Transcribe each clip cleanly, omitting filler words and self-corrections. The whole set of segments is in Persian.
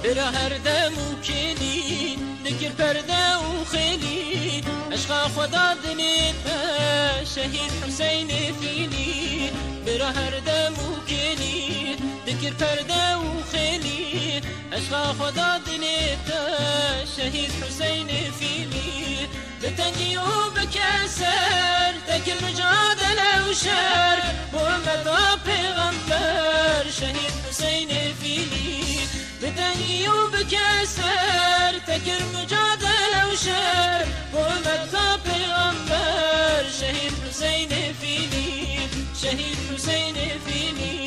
برا هر دم و کلی دکر پرده و خیلی عشق خدا دلت شهید حسین فیلی برا هر دم و کلی دکر پرده و خیلی عشق خدا دلت شهید حسین فیلی بتنگی و بکسر تکل مجادله و شر محمد پیغمبر شهید حسین فیلی بتنگی و بکسر تکل مجادله و شر محمد پیغمبر شهید حسین فیلی شهید حسین فیلی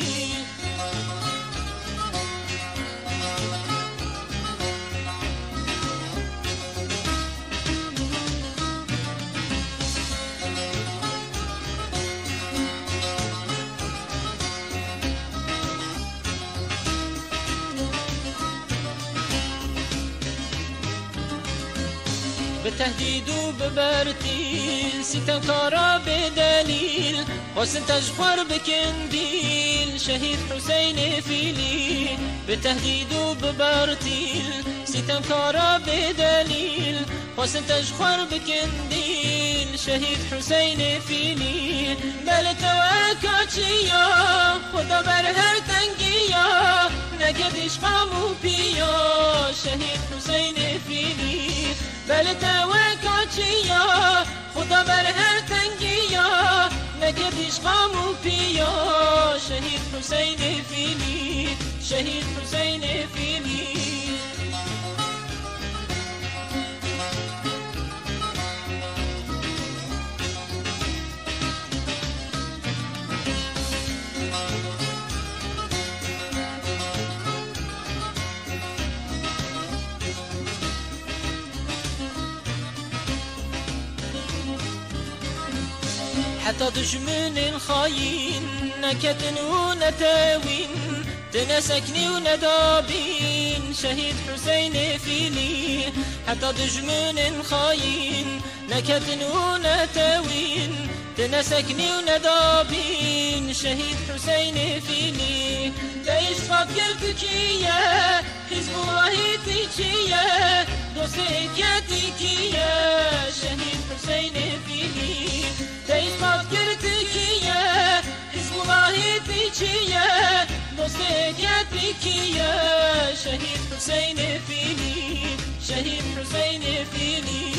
بتهديد وببرتيل ستم كارا بدليل حسن تجخر بكنديل شهيد حسين فيلي بتهديد وببرتيل ستم كارا بدليل حسن تجخر بكنديل شهيد حسين فيلي بل توكاتشيا خدا برهر تنگيا نجدش قامو بيا شهيد حسين فيلي بل توکاتشیا خدا بر هر تنگیا نگدش قامو پیا شهید حسین فیلی شهید حسین فیلی حتى دشمن الخاين نكتن ونتاوين تنسكني وندابين شهيد حسين فيلي حتى دشمن الخاين نكتن ونتاوين تنسكني وندابين شهيد حسين فيلي ليش فكر تكية حزب الله تكية دوستي كاتيكية شهيد حسين فيلي ليش فكر تكية حزب الله تكية دوستي كاتيكية شهيد حسين فيلي شهيد حسين فيلي